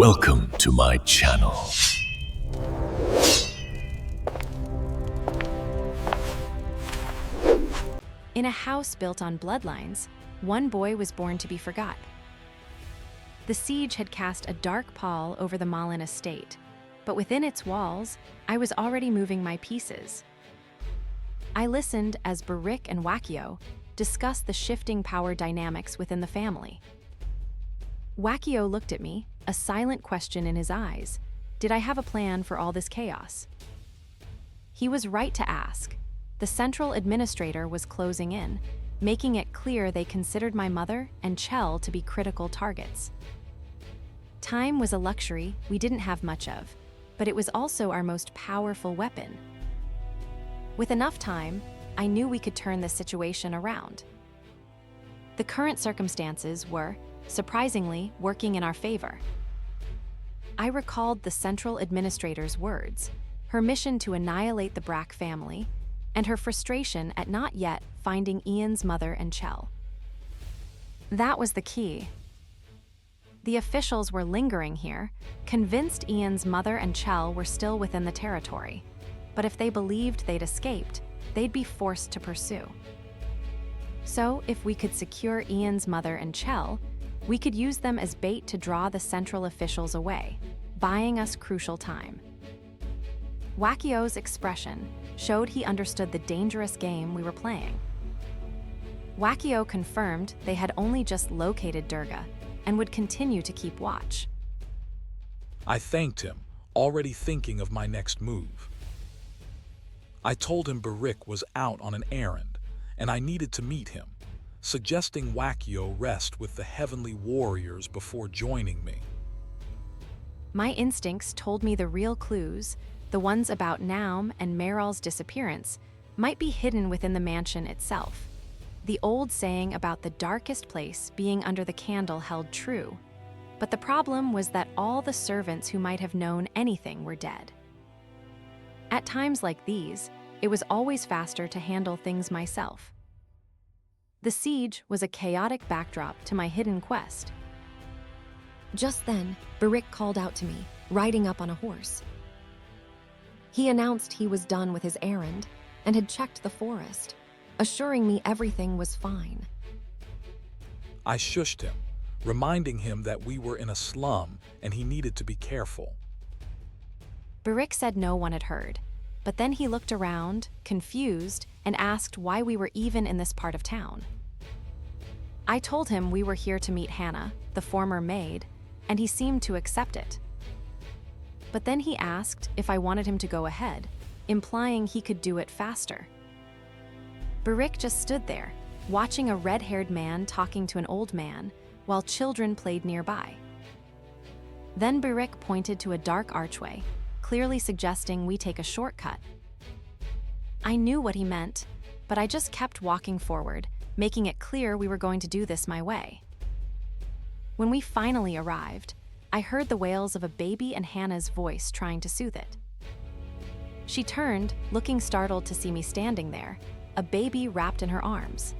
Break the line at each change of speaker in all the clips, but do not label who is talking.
Welcome to my channel.
In a house built on bloodlines, one boy was born to be forgot. The siege had cast a dark pall over the Malin estate, but within its walls, I was already moving my pieces. I listened as Barik and Wakio discussed the shifting power dynamics within the family. Wakio looked at me, a silent question in his eyes. Did I have a plan for all this chaos? He was right to ask. The central administrator was closing in, making it clear they considered my mother and Chell to be critical targets. Time was a luxury we didn't have much of, but it was also our most powerful weapon. With enough time, I knew we could turn this situation around. The current circumstances were, surprisingly, working in our favor. I recalled the central administrator's words, her mission to annihilate the Brack family, and her frustration at not yet finding Ian's mother and Chell. That was the key. The officials were lingering here, convinced Ian's mother and Chell were still within the territory. But if they believed they'd escaped, they'd be forced to pursue. So, if we could secure Ian's mother and Chell, we could use them as bait to draw the central officials away, buying us crucial time. Wakio's expression showed he understood the dangerous game we were playing. Wakio confirmed they had only just located Durga and would continue to keep watch.
I thanked him, already thinking of my next move. I told him Barik was out on an errand, and I needed to meet him, suggesting Wakio rest with the heavenly warriors before joining me.
My instincts told me the real clues, the ones about Naum and Meryl's disappearance, might be hidden within the mansion itself. The old saying about the darkest place being under the candle held true, but the problem was that all the servants who might have known anything were dead. At times like these, it was always faster to handle things myself. The siege was a chaotic backdrop to my hidden quest.
Just then, Barik called out to me, riding up on a horse. He announced he was done with his errand and had checked the forest, assuring me everything was fine.
I shushed him, reminding him that we were in a slum and he needed to be careful.
Barik said no one had heard, but then he looked around, confused, and asked why we were even in this part of town. I told him we were here to meet Hannah, the former maid, and he seemed to accept it. But then he asked if I wanted him to go ahead, implying he could do it faster. Barik just stood there, watching a red-haired man talking to an old man, while children played nearby. Then Barik pointed to a dark archway, clearly suggesting we take a shortcut. I knew what he meant, but I just kept walking forward, making it clear we were going to do this my way. When we finally arrived, I heard the wails of a baby and Hannah's voice trying to soothe it. She turned, looking startled to see me standing there, a baby wrapped in her arms.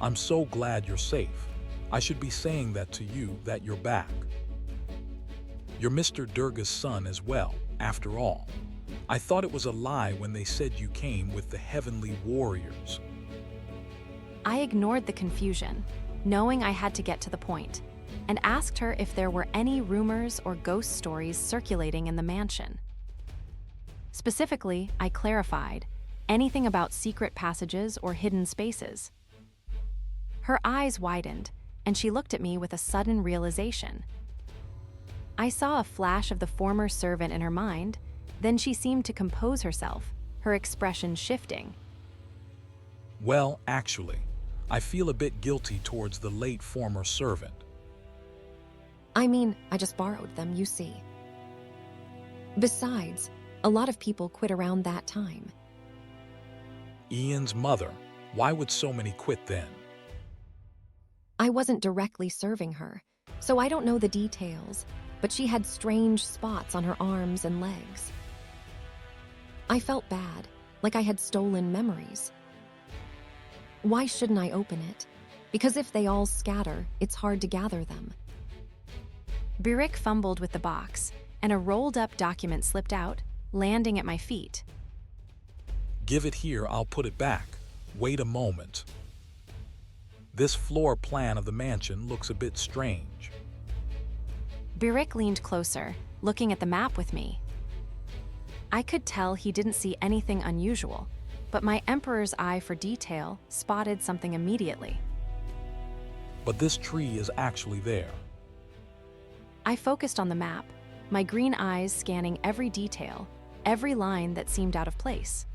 I'm so glad you're safe. I should be saying that to you, that you're back. You're Mr. Durga's son as well, after all. I thought it was a lie when they said you came with the heavenly warriors.
I ignored the confusion, knowing I had to get to the point, and asked her if there were any rumors or ghost stories circulating in the mansion. Specifically, I clarified, anything about secret passages or hidden spaces. Her eyes widened, and she looked at me with a sudden realization. I saw a flash of the former servant in her mind, then she seemed to compose herself, her expression shifting.
Well, actually, I feel a bit guilty towards the late former servant.
I mean, I just borrowed them, you see. Besides, a lot of people quit around that time.
Ian's mother, why would so many quit then?
I wasn't directly serving her, so I don't know the details, but she had strange spots on her arms and legs. I felt bad, like I had stolen memories. Why shouldn't I open it? Because if they all scatter, it's hard to gather them.
Birik fumbled with the box, and a rolled-up document slipped out, landing at my feet.
Give it here, I'll put it back. Wait a moment. This floor plan of the mansion looks a bit strange.
Birik leaned closer, looking at the map with me. I could tell he didn't see anything unusual, but my emperor's eye for detail spotted something immediately.
But this tree is actually there.
I focused on the map, my green eyes scanning every detail, every line that seemed out of place.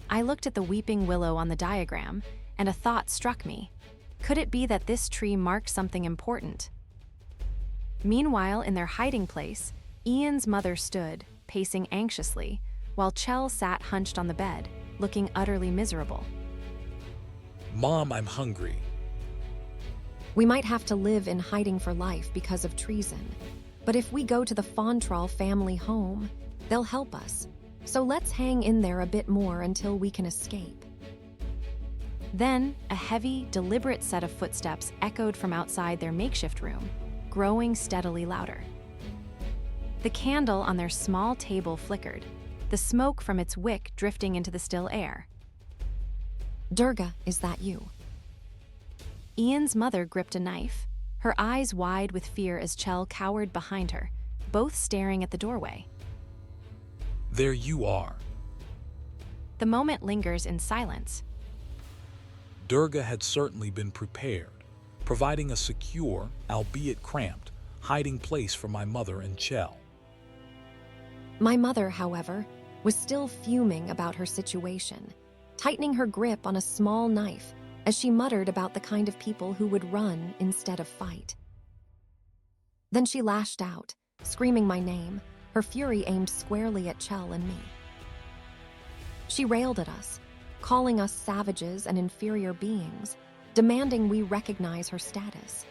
I looked at the weeping willow on the diagram, and a thought struck me. Could it be that this tree marked something important? Meanwhile, in their hiding place, Ian's mother stood, pacing anxiously, while Chell sat hunched on the bed, looking utterly miserable.
Mom, I'm hungry.
We might have to live in hiding for life because of treason. But if we go to the Fontrall family home, they'll help us. So let's hang in there a bit more until we can escape.
Then, a heavy, deliberate set of footsteps echoed from outside their makeshift room, growing steadily louder. The candle on their small table flickered, the smoke from its wick drifting into the still air.
Durga, is that you?
Ian's mother gripped a knife, her eyes wide with fear as Chell cowered behind her, both staring at the doorway.
There you are.
The moment lingers in silence.
Durga had certainly been prepared, providing a secure, albeit cramped, hiding place for my mother and Chell.
My mother, however, was still fuming about her situation, tightening her grip on a small knife as she muttered about the kind of people who would run instead of fight. Then she lashed out, screaming my name, her fury aimed squarely at Chell and me. She railed at us, calling us savages and inferior beings, demanding we recognize her status.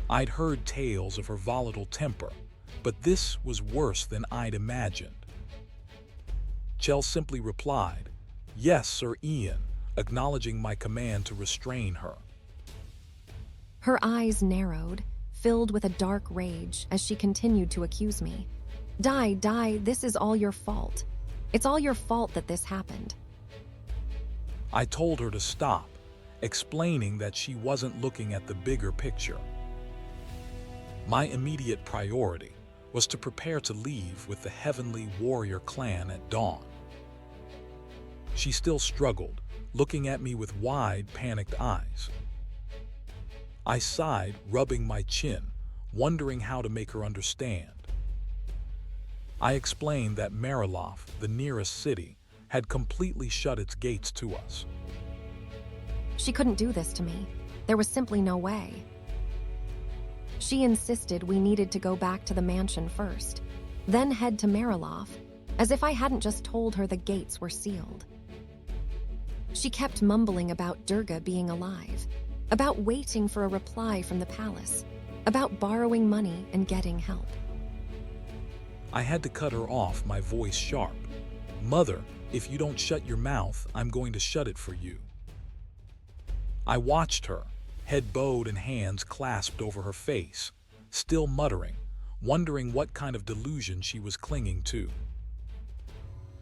I'd heard tales of her volatile temper, but this was worse than I'd imagined. Chell simply replied, "Yes, Sir Ian," acknowledging my command to restrain her.
Her eyes narrowed, filled with a dark rage as she continued to accuse me. Die, this is all your fault. It's all your fault that this happened."
I told her to stop, explaining that she wasn't looking at the bigger picture. My immediate priority was to prepare to leave with the Heavenly Warrior clan at dawn. She still struggled, looking at me with wide, panicked eyes. I sighed, rubbing my chin, wondering how to make her understand. I explained that Mariloff, the nearest city, had completely shut its gates to us.
She couldn't do this to me. There was simply no way. She insisted we needed to go back to the mansion first, then head to Mariloff, as if I hadn't just told her the gates were sealed. She kept mumbling about Durga being alive, about waiting for a reply from the palace, about borrowing money and getting help.
I had to cut her off, my voice sharp. "Mother, if you don't shut your mouth, I'm going to shut it for you." I watched her, head bowed and hands clasped over her face, still muttering, wondering what kind of delusion she was clinging to.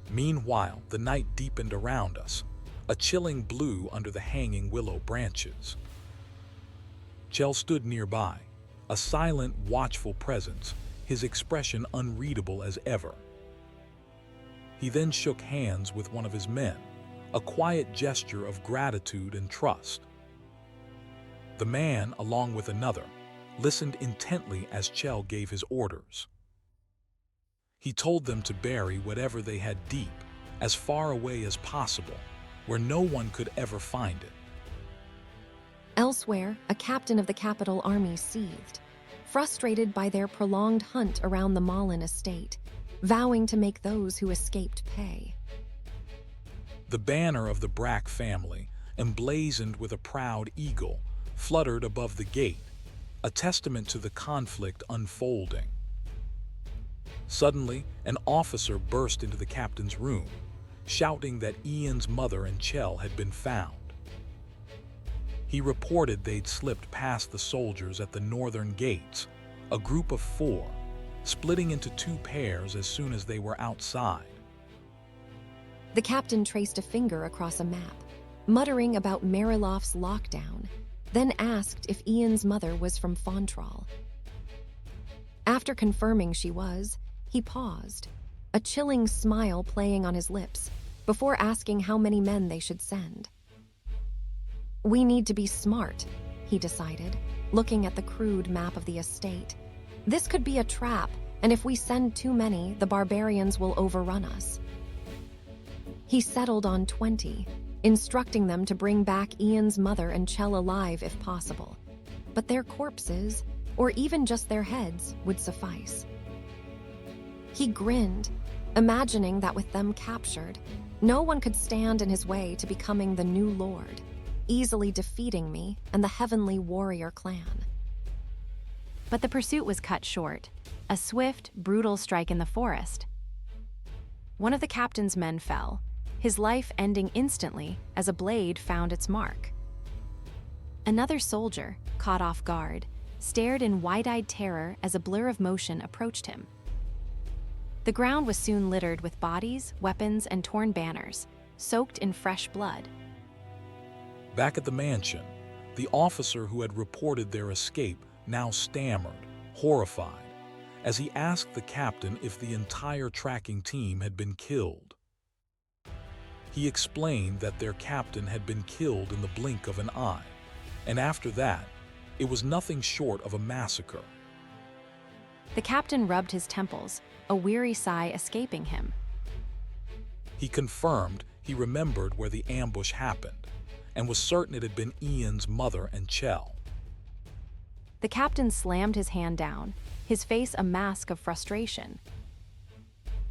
Meanwhile, the night deepened around us, a chilling blue under the hanging willow branches. Chell stood nearby, a silent, watchful presence, his expression unreadable as ever. He then shook hands with one of his men, a quiet gesture of gratitude and trust. The man, along with another, listened intently as Chell gave his orders. He told them to bury whatever they had deep, as far away as possible, where no one could ever find it.
Elsewhere, a captain of the capital army seethed, frustrated by their prolonged hunt around the Malin estate, vowing to make those who escaped pay.
The banner of the Brack family, emblazoned with a proud eagle, fluttered above the gate, a testament to the conflict unfolding. Suddenly, an officer burst into the captain's room, shouting that Ian's mother and Chell had been found. He reported they'd slipped past the soldiers at the northern gates, a group of 4, splitting into 2 pairs as soon as they were outside.
The captain traced a finger across a map, muttering about Mariloff's lockdown, then asked if Ian's mother was from Fontrall. After confirming she was, he paused, a chilling smile playing on his lips, before asking how many men they should send. We need to be smart, he decided, looking at the crude map of the estate. This could be a trap, and if we send too many, the barbarians will overrun us. He settled on 20, instructing them to bring back Ian's mother and Chell alive if possible. But their corpses, or even just their heads, would suffice. He grinned, imagining that with them captured, no one could stand in his way to becoming the new lord, easily defeating me and the Heavenly Warrior clan.
But the pursuit was cut short, a swift, brutal strike in the forest. One of the captain's men fell, his life ending instantly as a blade found its mark. Another soldier, caught off guard, stared in wide-eyed terror as a blur of motion approached him. The ground was soon littered with bodies, weapons, and torn banners, soaked in fresh blood.
Back at the mansion, the officer who had reported their escape now stammered, horrified, as he asked the captain if the entire tracking team had been killed. He explained that their captain had been killed in the blink of an eye, and after that, it was nothing short of a massacre.
The captain rubbed his temples, a weary sigh escaping him.
He confirmed he remembered where the ambush happened, and was certain it had been Ian's mother and Chell.
The captain slammed his hand down, his face a mask of frustration.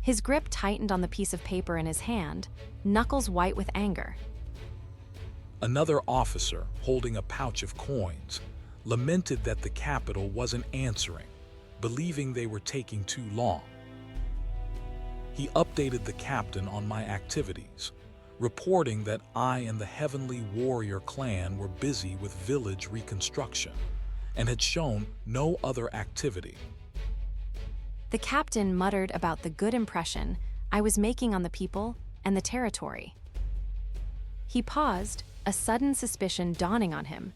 His grip tightened on the piece of paper in his hand, knuckles white with anger.
Another officer, holding a pouch of coins, lamented that the capital wasn't answering, believing they were taking too long. He updated the captain on my activities, reporting that I and the Heavenly Warrior clan were busy with village reconstruction and had shown no other activity.
The captain muttered about the good impression I was making on the people and the territory. He paused, a sudden suspicion dawning on him.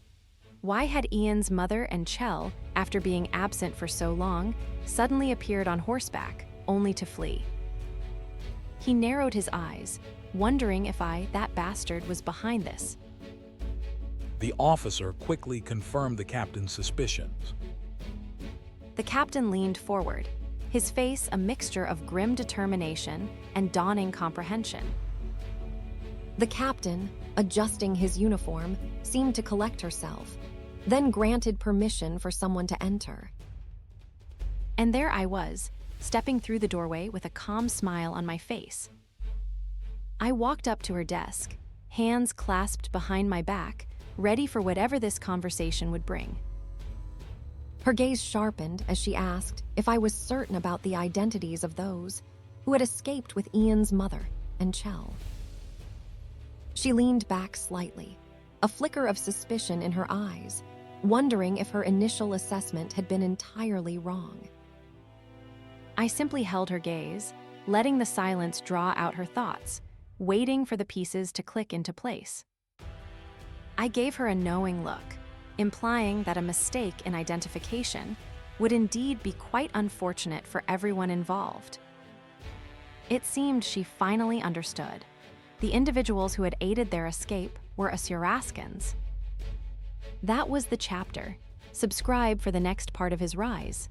Why had Ian's mother and Chell, after being absent for so long, suddenly appeared on horseback, only to flee? He narrowed his eyes, wondering if that bastard, was behind this.
The officer quickly confirmed the captain's suspicions.
The captain leaned forward, his face a mixture of grim determination and dawning comprehension.
The captain, adjusting his uniform, seemed to collect herself, then granted permission for someone to enter.
And there I was, stepping through the doorway with a calm smile on my face. I walked up to her desk, hands clasped behind my back, ready for whatever this conversation would bring.
Her gaze sharpened as she asked if I was certain about the identities of those who had escaped with Ian's mother and Chell. She leaned back slightly, a flicker of suspicion in her eyes, wondering if her initial assessment had been entirely wrong.
I simply held her gaze, letting the silence draw out her thoughts, waiting for the pieces to click into place. I gave her a knowing look, implying that a mistake in identification would indeed be quite unfortunate for everyone involved. It seemed she finally understood. The individuals who had aided their escape were Asuraskans. That was the chapter. Subscribe for the next part of his rise.